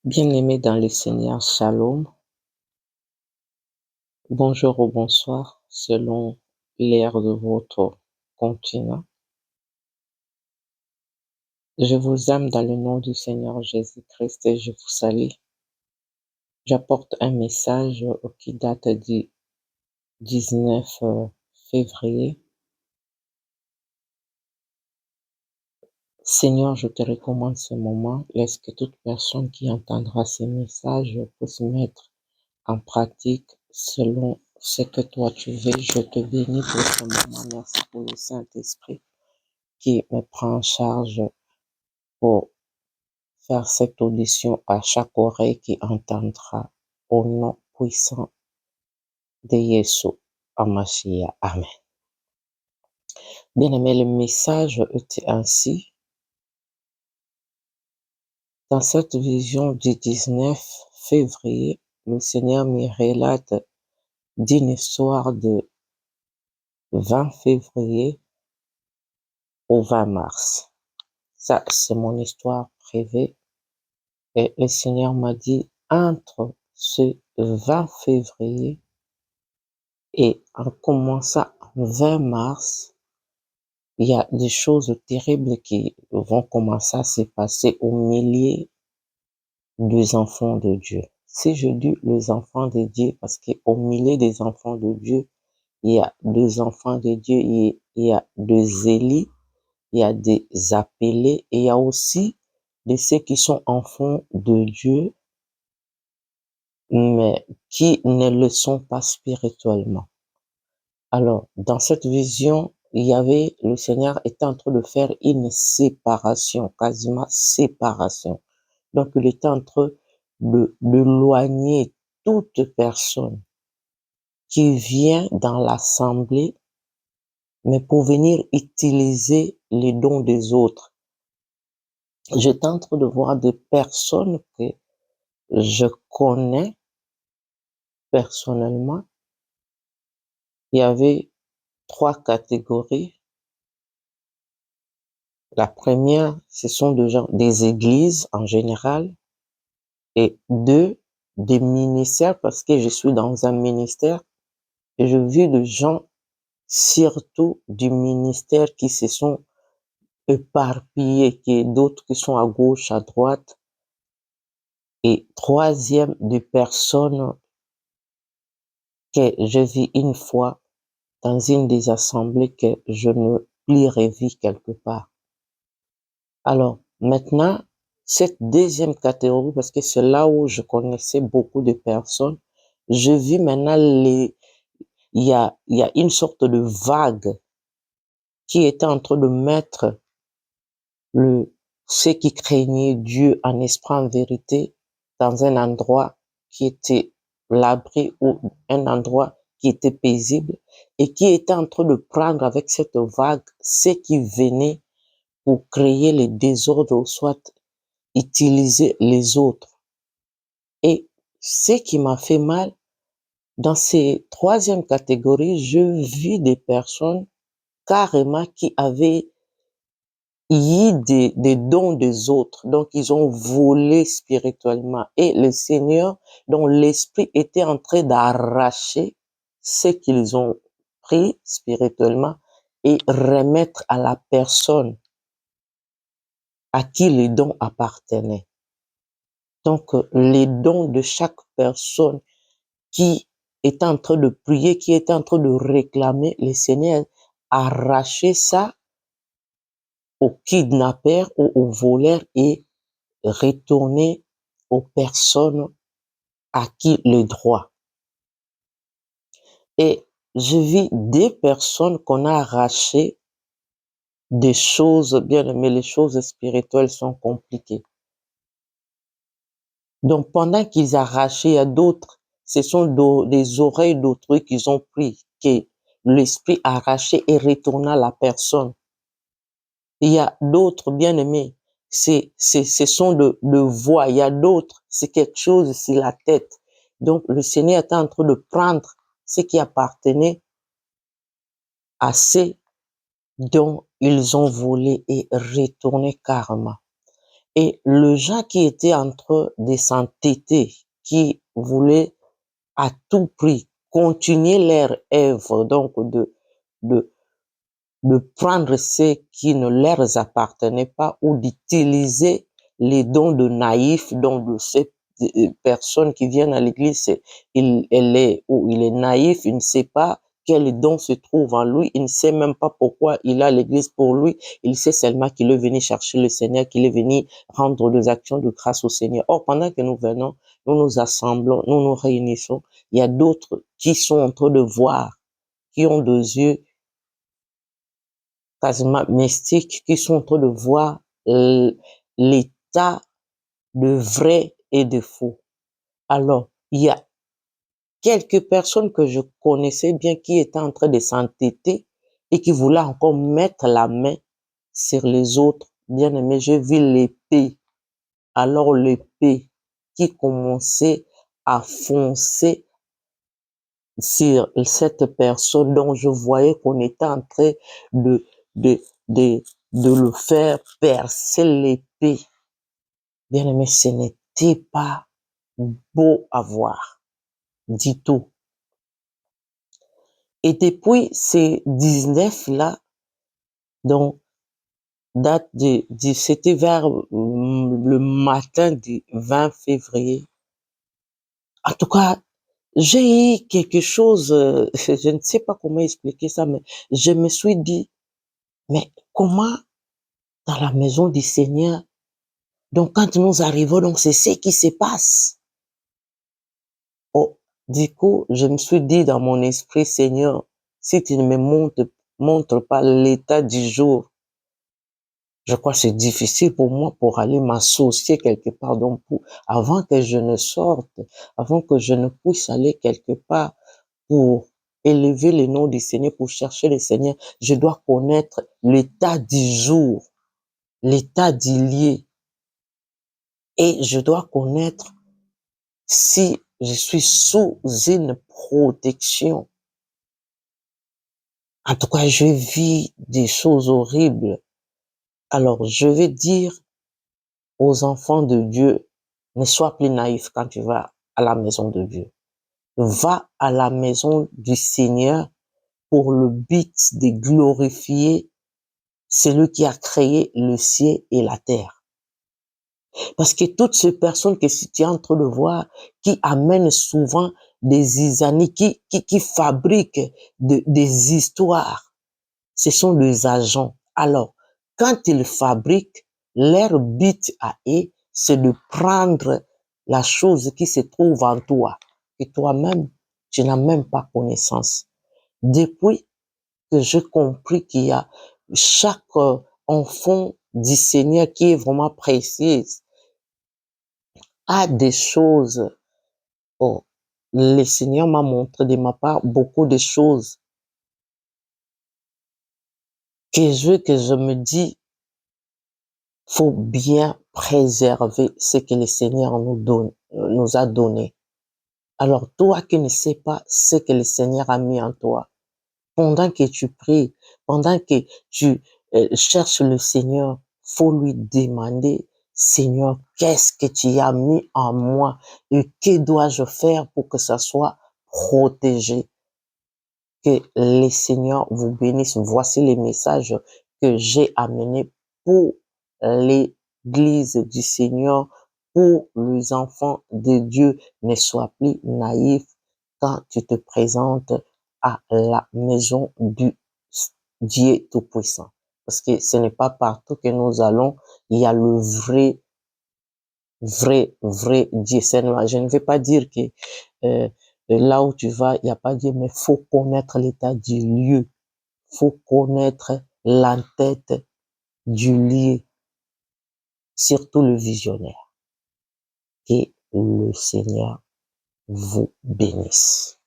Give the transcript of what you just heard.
Bien-aimés dans le Seigneur, Shalom. Bonjour ou bonsoir, selon l'ère de votre continent. Je vous aime dans le nom du Seigneur Jésus-Christ et je vous salue. J'apporte un message qui date du 19 février. Seigneur, je te recommande ce moment. Laisse que toute personne qui entendra ce message puisse mettre en pratique selon ce que toi tu veux. Je te bénis pour ce moment. Merci pour le Saint-Esprit qui me prend en charge pour faire cette audition à chaque oreille qui entendra au nom puissant de Yeshua Hamashiach. Amen. Bien-aimé, le message était ainsi. Dans cette vision du 19 février, le Seigneur me relate d'une histoire de 20 février au 20 mars. Ça, c'est mon histoire privée. Et le Seigneur m'a dit, entre ce 20 février et en commençant 20 mars, il y a des choses terribles qui vont commencer à se passer au milieu des enfants de Dieu. Si je dis les enfants de Dieu, parce qu'au milieu des enfants de Dieu, il y a deux enfants de Dieu, il y a des élus, il y a des appelés, et il y a aussi de ceux qui sont enfants de Dieu, mais qui ne le sont pas spirituellement. Alors, dans cette vision, le Seigneur était en train de faire une séparation, quasiment séparation. Donc, il était en train d'éloigner toute personne qui vient dans l'assemblée, mais pour venir utiliser les dons des autres. J'étais en train de voir des personnes que je connais personnellement. Il y avait 3 catégories. La première, ce sont des églises en général, et 2, des ministères, parce que je suis dans un ministère, et je vis des gens, surtout du ministère, qui se sont éparpillés, d'autres qui sont à gauche, à droite, et 3e, des personnes que je vis une fois dans une des assemblées que je ne plus revis quelque part. Alors, maintenant, cette 2e catégorie, parce que c'est là où je connaissais beaucoup de personnes, je vis maintenant il y a une sorte de vague qui était en train de mettre ceux qui craignaient Dieu en esprit, en vérité, dans un endroit qui était l'abri ou un endroit qui était paisible, et qui était en train de prendre avec cette vague ceux qui venaient pour créer le désordre ou soit utiliser les autres. Et ce qui m'a fait mal, dans ces 3e catégories, je vis des personnes carrément qui avaient eu des dons des autres. Donc, ils ont volé spirituellement. Et le Seigneur, dont l'esprit était en train d'arracher ce qu'ils ont pris spirituellement et remettre à la personne à qui les dons appartenaient. Donc, les dons de chaque personne qui est en train de prier, qui est en train de réclamer, le Seigneur a arraché ça aux kidnappeurs ou aux voleurs et retourné aux personnes à qui le droit. Et je vis des personnes qu'on a arrachées des choses, bien aimé, les choses spirituelles sont compliquées. Donc, pendant qu'ils arrachaient, il y a d'autres, ce sont des oreilles d'autrui qu'ils ont pris, que l'esprit arraché et retourna à la personne. Il y a d'autres, bien aimés, ce sont de voix. Il y a d'autres, c'est quelque chose sur la tête. Donc, le Seigneur est en train de prendre ce qui appartenait à ceux dont ils ont volé et retourné carrément. Et le gens qui étaient entre des s'entêter, qui voulaient à tout prix continuer leur œuvre, donc de, de prendre ce qui ne leur appartenait pas ou d'utiliser les dons de naïfs, dont de ces personnes qui viennent à l'église, elle est, ou il est naïf, il ne sait pas quel don se trouve en lui, il ne sait même pas pourquoi il a l'église pour lui, il sait seulement qu'il est venu chercher le Seigneur, qu'il est venu rendre des actions de grâce au Seigneur. Or, pendant que nous venons, nous nous assemblons, nous nous réunissons, il y a d'autres qui sont en train de voir, qui ont des yeux quasiment mystiques, qui sont en train de voir l'état de vrai et de faux. Alors, il y a quelques personnes que je connaissais bien qui étaient en train de s'entêter et qui voulaient encore mettre la main sur les autres. Bien aimé, j'ai vu l'épée. Alors l'épée qui commençait à foncer sur cette personne dont je voyais qu'on était en train de, de, de, de le faire percer l'épée. Bien aimé, ce n'était pas beau à voir, du tout. Et depuis ces 19-là, donc, c'était vers le matin du 20 février. En tout cas, j'ai eu quelque chose, je ne sais pas comment expliquer ça, mais je me suis dit, mais comment dans la maison du Seigneur, donc quand nous arrivons, donc c'est ce qui se passe. Oh, du coup, je me suis dit dans mon esprit, Seigneur, si tu ne me montres pas l'état du jour, je crois que c'est difficile pour moi pour aller m'associer quelque part. Donc, avant que je ne sorte, avant que je ne puisse aller quelque part pour élever le nom du Seigneur, pour chercher le Seigneur, je dois connaître l'état du jour, l'état du lieu. Et je dois connaître si je suis sous une protection. En tout cas, je vis des choses horribles. Alors, je vais dire aux enfants de Dieu, ne sois plus naïf quand tu vas à la maison de Dieu. Va à la maison du Seigneur pour le but de glorifier celui qui a créé le ciel et la terre. Parce que toutes ces personnes que tu es en train de voir, qui amènent souvent des isanis, qui fabriquent des histoires, ce sont des agents. Alors, quand ils fabriquent, leur but à eux, c'est de prendre la chose qui se trouve en toi. Et toi-même, tu n'as même pas connaissance. Depuis que j'ai compris qu'il y a chaque enfant du Seigneur qui est vraiment précise, a des choses. Oh, le Seigneur m'a montré de ma part beaucoup de choses que je me dis, faut bien préserver ce que le Seigneur nous a donné. Alors, toi qui ne sais pas ce que le Seigneur a mis en toi, pendant que tu pries, pendant que tu cherches le Seigneur, faut lui demander, Seigneur, qu'est-ce que tu as mis en moi et que dois-je faire pour que ça soit protégé? Que le Seigneur vous bénisse. Voici les messages que j'ai amenés pour l'Église du Seigneur, pour les enfants de Dieu. Ne sois plus naïf quand tu te présentes à la maison du Dieu Tout-Puissant. Parce que ce n'est pas partout que nous allons, il y a le vrai Dieu. Je ne vais pas dire que euh, là où tu vas, il n'y a pas Dieu, mais faut connaître l'état du lieu. Faut connaître l'entête du lieu, surtout le visionnaire. Que le Seigneur vous bénisse.